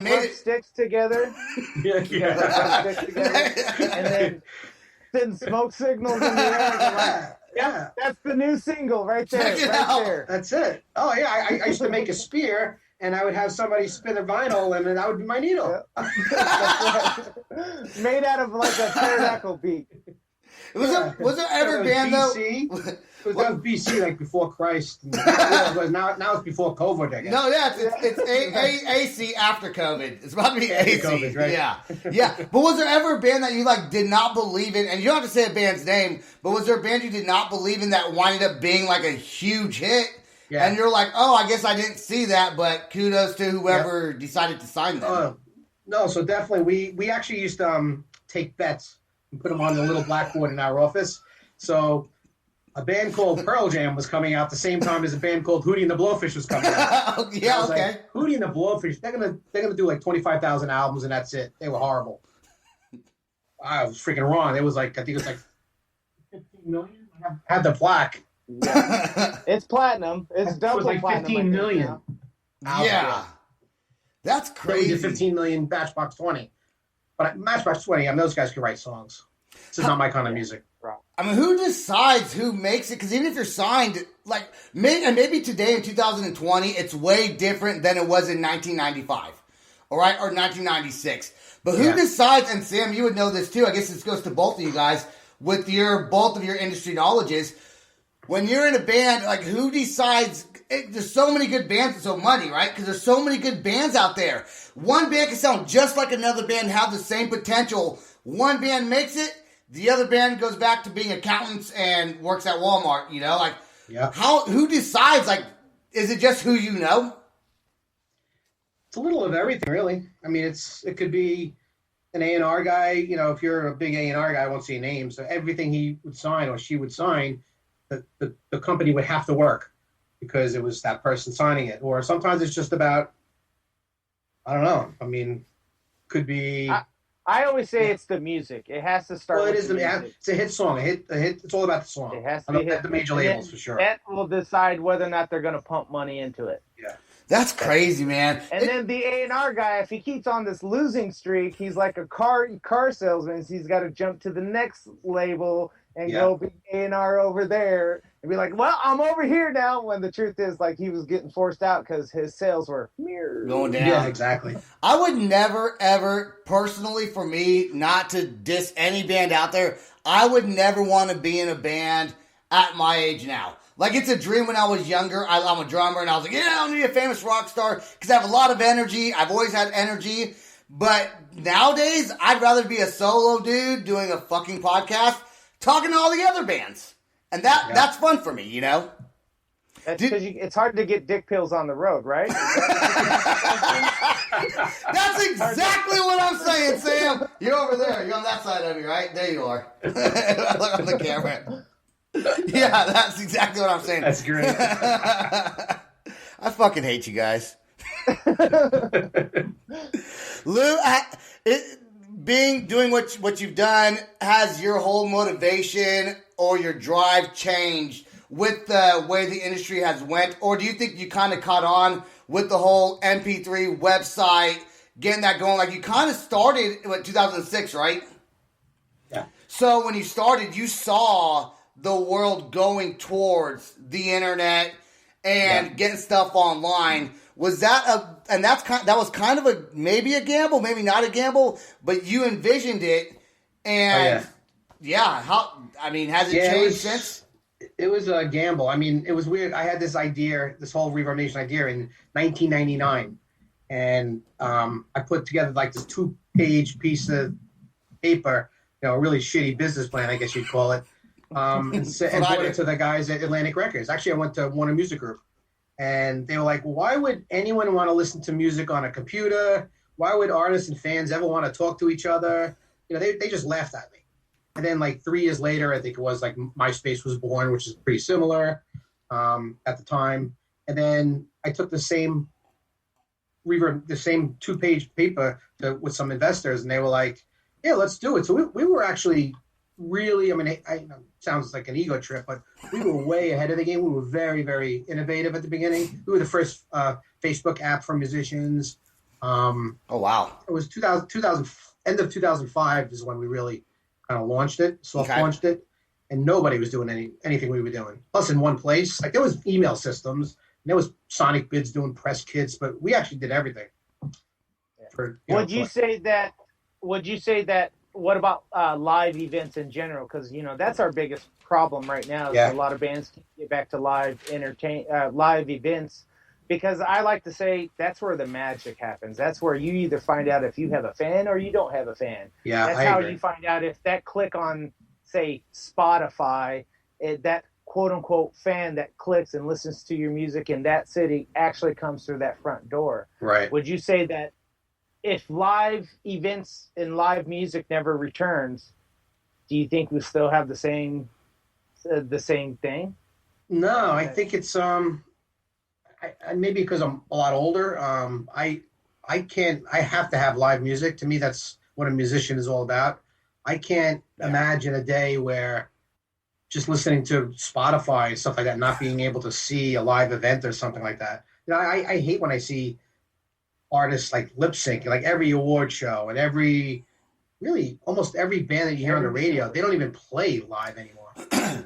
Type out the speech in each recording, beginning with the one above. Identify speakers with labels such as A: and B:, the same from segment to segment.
A: sticks together. Sticks together, and then smoke signals in the air. Yeah, that's the new single right there. There.
B: That's it. Oh yeah, I used to make a spear, and I would have somebody spin a vinyl, and then that would be my needle.
A: Made out of like a pterodactyl beak.
C: Was there ever a band though?
B: That was BC, like before Christ. Now it's before COVID, I guess.
C: No, yeah, it's AC after COVID. It's about to be AC. COVID, right? Yeah. But was there ever a band that you like did not believe in? And you don't have to say a band's name, but was there a band you did not believe in that winded up being like a huge hit? Yeah. And you're like, oh, I guess I didn't see that, but kudos to whoever decided to sign them.
B: No, so definitely we actually used to take bets and put them on the little blackboard in our office. So a band called Pearl Jam was coming out the same time as a band called Hootie and the Blowfish was coming out.
C: Yeah, okay.
B: Like, Hootie and the Blowfish, they're gonna do like 25,000 albums and that's it. They were horrible. I was freaking wrong. It was like, I think it was like 15 million. I had the plaque.
A: Yeah. It's platinum. It's double
B: like
A: platinum.
B: 15 million.
C: Yeah. That's crazy.
B: 15 million Matchbox 20. But Matchbox 20, those guys can write songs. This is not my kind of music.
C: I mean, who decides who makes it? Because even if you're signed, like, maybe today in 2020, it's way different than it was in 1995, all right, or 1996. But who decides, and Sam, you would know this too, I guess this goes to both of you guys, with both of your industry knowledges, when you're in a band, like, who decides? There's so many good bands and so money, right? Because there's so many good bands out there. One band can sound just like another band, have the same potential. One band makes it, the other band goes back to being accountants and works at Walmart, you know? Like, who decides, like, is it just who you know?
B: It's a little of everything, really. I mean, it could be an A&R guy. You know, if you're a big A&R guy, I won't say names. So everything he would sign or she would sign, the company would have to work because it was that person signing it. Or sometimes it's just about, I don't know. I mean, could be...
A: I always say it's the music. It has to start.
B: Well,
A: it's
B: a hit song. A hit. It's all about the song.
A: It has to be
B: the major labels for sure.
A: That will decide whether or not they're going to pump money into it.
B: Yeah,
C: that's crazy, man.
A: And then the A&R guy, if he keeps on this losing streak, he's like a car salesman. So he's got to jump to the next label and go be A&R over there and be like, well, I'm over here now. When the truth is, like, he was getting forced out because his sales were
C: going down.
B: Yeah, exactly.
C: I would never, ever, personally, for me, not to diss any band out there, I would never want to be in a band at my age now. Like, it's a dream when I was younger. I'm a drummer, and I was like, I don't need a famous rock star because I have a lot of energy. I've always had energy. But nowadays, I'd rather be a solo dude doing a fucking podcast talking to all the other bands. And that's fun for me, you know?
A: That's because it's hard to get dick pills on the road, right?
C: That's exactly what I'm saying, Sam. You're over there. You're on that side of me, right? There you are. Look on the camera. Yeah, that's exactly what I'm saying.
B: That's great.
C: I fucking hate you guys. Lou, doing what you've done, has your whole motivation or your drive changed with the way the industry has went? Or do you think you kind of caught on with the whole MP3 website, getting that going? Like, you kind of started in 2006, right?
B: Yeah. So
C: when you started, you saw the world going towards the internet and getting stuff online. Was that that was kind of maybe a gamble, maybe not a gamble, but you envisioned it, and has it changed since?
B: It was a gamble. I mean, it was weird. I had this idea, this whole Reverb Nation idea in 1999, and I put together like this 2-page piece of paper, a really shitty business plan, I guess you'd call it, and brought it to the guys at Atlantic Records. Actually, I went to Warner Music Group. And they were like, well, why would anyone want to listen to music on a computer? Why would artists and fans ever want to talk to each other? They just laughed at me. And then like 3 years later, I think it was like MySpace was born, which is pretty similar at the time. And then I took the same 2-page paper with some investors, and they were like, yeah, let's do it. So we were actually really, it sounds like an ego trip, but we were way ahead of the game. We were very, very innovative at the beginning. We were the first Facebook app for musicians.
C: Oh, wow.
B: It was 2000, end of 2005 is when we really kind of launched it, soft launched it, and nobody was doing anything we were doing. Plus, in one place, like there was email systems, and there was Sonic Bids doing press kits, but we actually did everything.
A: Would you say that? What about live events in general? Because that's our biggest problem right now. Is a lot of bands can't get back to live events. Because I like to say that's where the magic happens. That's where you either find out if you have a fan or you don't have a fan.
B: Yeah,
A: that's how you find out if that click on, say, Spotify, that quote unquote fan that clicks and listens to your music in that city actually comes through that front door.
B: Right.
A: Would you say that if live events and live music never returns, do you think we still have the same thing?
B: No, I think it's I maybe because I'm a lot older, I have to have live music. To me, that's what a musician is all about. I can't imagine a day where just listening to Spotify and stuff like that, not being able to see a live event or something like that. I hate when I see artists like lip sync, like every award show and almost every band that you hear on the radio, they don't even play live anymore.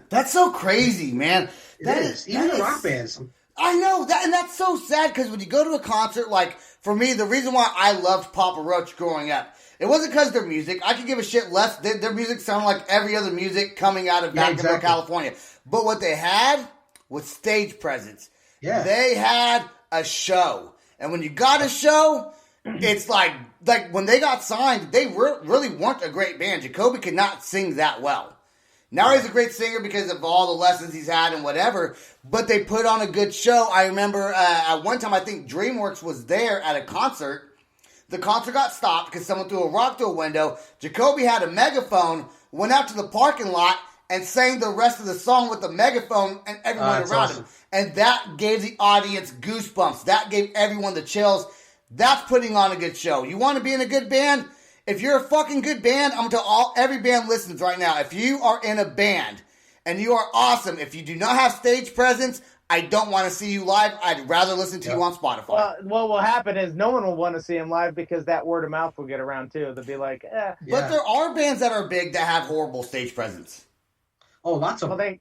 C: That's so crazy, man.
B: It is. Even the rock bands.
C: I know that, and that's so sad because when you go to a concert, like for me, the reason why I loved Papa Roach growing up, it wasn't because of their music. I could give a shit less. Their music sounded like every other music coming out of Vancouver, California. But what they had was stage presence.
B: Yeah,
C: they had a show, and when you got a show, it's like when they got signed, they really weren't a great band. Jacoby could not sing that well. Now he's a great singer because of all the lessons he's had and whatever, but they put on a good show. I remember at one time, I think DreamWorks was there at a concert. The concert got stopped because someone threw a rock through a window. Jacoby had a megaphone, went out to the parking lot, and sang the rest of the song with the megaphone and everyone around him. And that gave the audience goosebumps. That gave everyone the chills. That's putting on a good show. You want to be in a good band? If you're a fucking good band, I'm going to tell every band listens right now. If you are in a band and you are awesome, if you do not have stage presence, I don't want to see you live. I'd rather listen to you on Spotify.
A: Well, what will happen is no one will want to see him live because that word of mouth will get around too. They'll be like, eh.
C: But there are bands that are big that have horrible stage presence.
B: Oh, lots of them.
A: Well,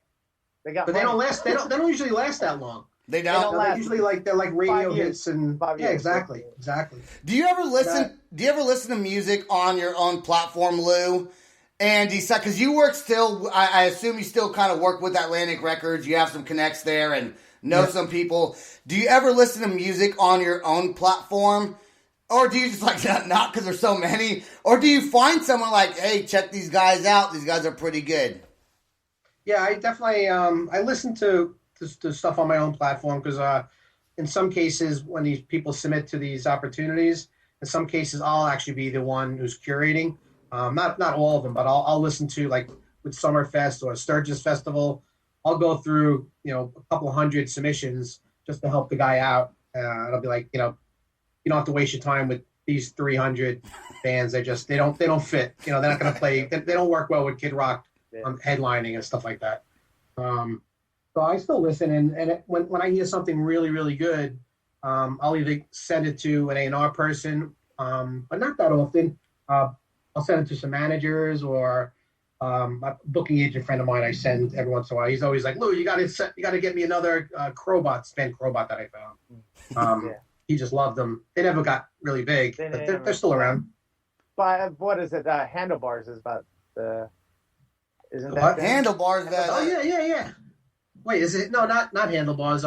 A: they got.
B: But they don't last. They don't usually last that long.
C: They don't.
B: They're usually they're like radio hits and
A: 5 years.
B: exactly.
C: Do you ever listen? Do you ever listen to music on your own platform, Lou? And because you work still, I assume you still kind of work with Atlantic Records. You have some connects there and know some people. Do you ever listen to music on your own platform? Or do you just not because there's so many? Or do you find someone like, hey, check these guys out. These guys are pretty good.
B: Yeah, I definitely, I listen to stuff on my own platform because in some cases when these people submit to these opportunities, in some cases I'll actually be the one who's curating. Not all of them, but I'll listen to like with Summerfest or Sturgis Festival. I'll go through, a couple of hundred submissions just to help the guy out. And I'll be like, you don't have to waste your time with these 300 bands. They don't fit. They're not going to play. They don't work well with Kid Rock headlining and stuff like that. So I still listen, and when I hear something really, really good, I'll either send it to an A&R person, but not that often. I'll send it to some managers or a booking agent friend of mine. I send every once in a while. He's always like, "Lou, you got to get me another Crowbot that I found." He just loved them. They never got really big, but they're still around.
A: But what is it? Handlebars is about the. Isn't that
B: what?
C: Handlebars?
B: Oh yeah. Wait, is it? No, not Handlebars.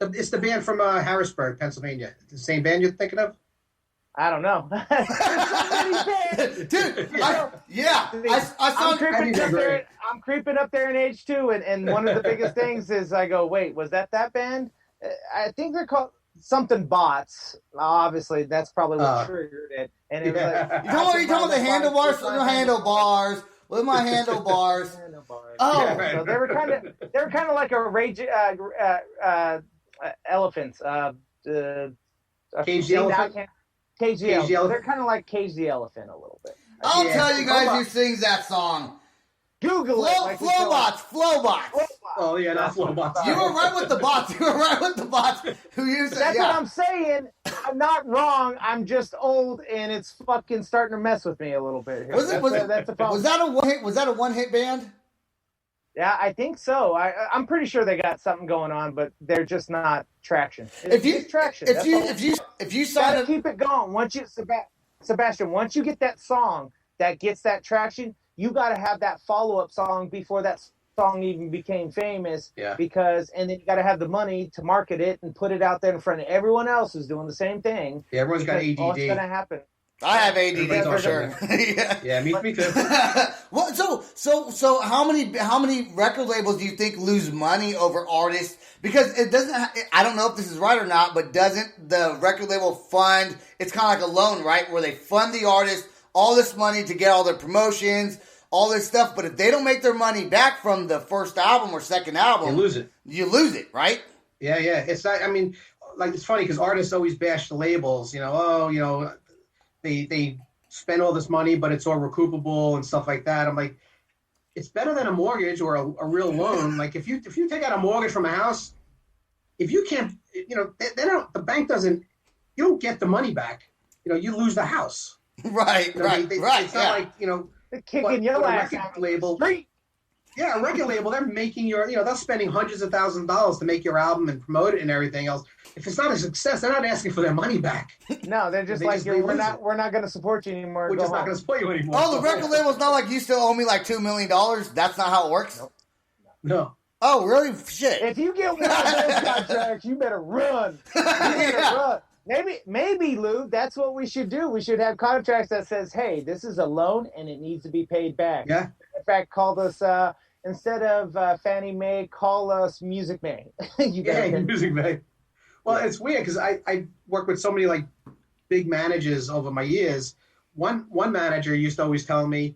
B: It's the band from Harrisburg, Pennsylvania. The same band you're thinking of?
A: I don't know.
C: Dude,
A: I'm creeping up there in age too, and one of the biggest things is I go, wait, was that band? I think they're called something Bots. Obviously, that's probably what triggered it. And it was like,
C: you're talking about the handlebars? Handlebars. With my handlebars.
A: Oh, yeah, right. So they were kind of like a rage elephants.
B: Cage the Elephant.
A: Cage the Elephant. They're kind of like Cage the Elephant a little bit.
C: I'll tell you guys who sings that song.
A: Google it. Like
C: Flowbots.
B: Oh yeah, not Flowbots.
C: You were right with the bots. Who use it?
A: That's what I'm saying. I'm not wrong. I'm just old, and it's fucking starting to mess with me a little bit here. That's the problem.
C: Was that a one-hit band?
A: Yeah, I think so. I'm pretty sure they got something going on, but they're just not traction.
C: If you sign
A: gotta keep it going. Once you Sebastian, once you get that song that gets that traction, you got to have that follow-up song before that song even became famous.
B: Yeah.
A: And then you got to have the money to market it and put it out there in front of everyone else who's doing the same thing.
B: Yeah, everyone's got ADD.
A: What's gonna happen?
C: I have ADD for sure.
B: Yeah, me too.
C: Well, so how many record labels do you think lose money over artists? Because it doesn't. I don't know if this is right or not, but doesn't the record label fund? It's kind of like a loan, right? Where they fund the artist all this money to get all their promotions, all this stuff. But if they don't make their money back from the first album or second album,
B: you lose it.
C: You lose it, right?
B: Yeah. It's not. I mean, like it's funny because artists always bash the labels. They spend all this money, but it's all recoupable and stuff like that. I'm like, it's better than a mortgage or a real loan. Like if you take out a mortgage from a house, if you can't, the bank doesn't, you don't get the money back. You lose the house.
C: Right.
B: It's not like,
A: they're kicking your ass out
B: label. Yeah, a record label, they're making they're spending hundreds of thousands of dollars to make your album and promote it and everything else. If it's not a success, they're not asking for their money back.
A: No, they're just we're not going to support you anymore.
B: We're just not going to support you anymore.
C: Oh, the record label's not like you still owe me like $2 million. That's not how it works.
B: No.
C: Oh, really? Shit.
A: If you get one of those contracts, you better run. Run. Maybe, Lou, that's what we should do. We should have contracts that says, hey, this is a loan and it needs to be paid back.
B: Yeah.
A: In fact, call us, instead of Fannie Mae, call us Music May.
B: Music May. Well, it's weird because I work with so many like big managers over my years. One manager used to always tell me,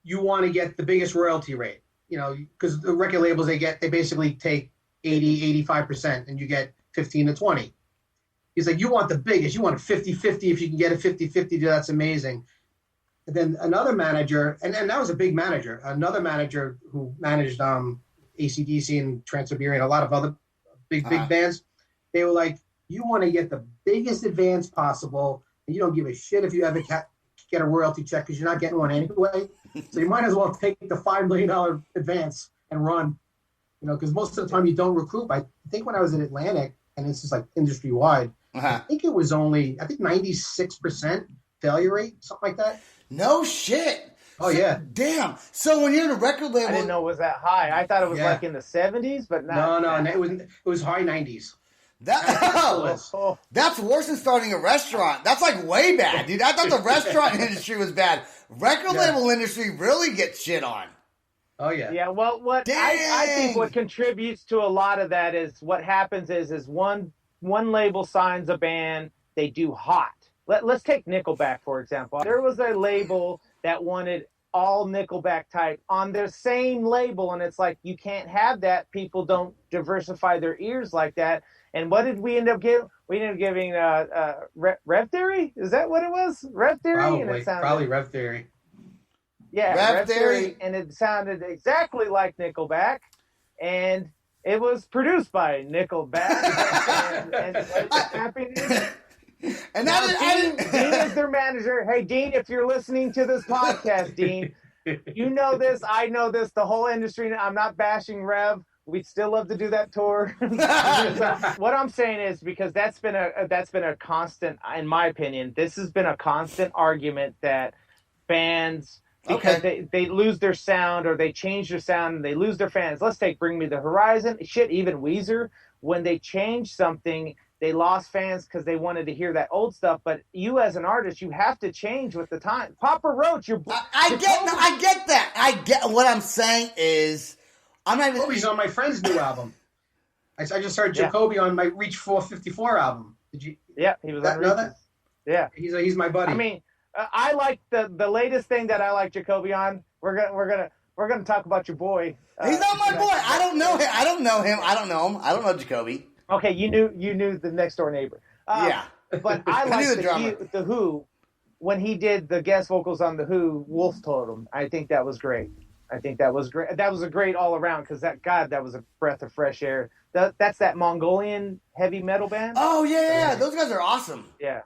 B: you want to get the biggest royalty rate, because the record labels they basically take 80-85% and you get 15 to 20. He's like, you want the biggest, you want a 50-50. If you can get a 50-50, that's amazing. And then another manager, and that was a big manager, another manager who managed AC/DC and Trans-Siberian, a lot of other big bands. They were like, you want to get the biggest advance possible, and you don't give a shit if you ever get a royalty check because you're not getting one anyway. So you might as well take the $5 million advance and run, because most of the time you don't recoup. I think when I was at Atlantic, and this is like industry wide, I think it was only 96% failure rate, something like that.
C: No shit.
B: Oh, yeah.
C: Damn. So when you're in a record label...
A: I didn't know it was that high. I thought it was like in the 70s, but not.
B: No, it was high 90s.
C: That's worse than starting a restaurant. That's like way bad, dude. I thought the restaurant industry was bad. Record label industry really gets shit on.
B: Oh, yeah.
A: Yeah, well, I think what contributes to a lot of that is what happens is one label signs a band, they do hot. Let's take Nickelback, for example. There was a label that wanted all Nickelback type on their same label, and it's like, you can't have that. People don't diversify their ears like that. And what did we end up giving? We ended up giving Rev Theory? Is that what it was? Rev Theory?
B: Probably Rev Theory.
A: Yeah, Rev Theory, and it sounded exactly like Nickelback, and it was produced by Nickelback. and Dean is their manager. Hey, Dean, if you're listening to this podcast, Dean, you know this, I know this, the whole industry. I'm not bashing Rev. We'd still love to do that tour. What I'm saying is, because that's been a constant, in my opinion, this has been a constant argument that bands, because they lose their sound or they change their sound and they lose their fans. Let's take Bring Me the Horizon. Shit, even Weezer, when they changed something, they lost fans because they wanted to hear that old stuff. But you as an artist, you have to change with the time. Papa Roach,
C: I get that. I get what I'm saying is, I'm not even...
B: Jacoby's on my friend's new album. I just heard Jacoby on my Reach 454 album. Did you?
A: Yeah, he was on Reach.
B: That?
A: Yeah,
B: he's my buddy.
A: I mean, I like the latest thing that I like Jacoby on. We're gonna talk about your boy.
C: He's not my boy. I don't know him. I don't know him. I don't know Jacoby.
A: Okay, you knew the next door neighbor.
C: Yeah,
A: but I like the Who when he did the guest vocals on the Who Wolf Totem. I think that was great. I think that was great. That was a great all around because that was a breath of fresh air. That's that Mongolian heavy metal band.
C: Oh yeah, those guys are awesome.
A: Yeah,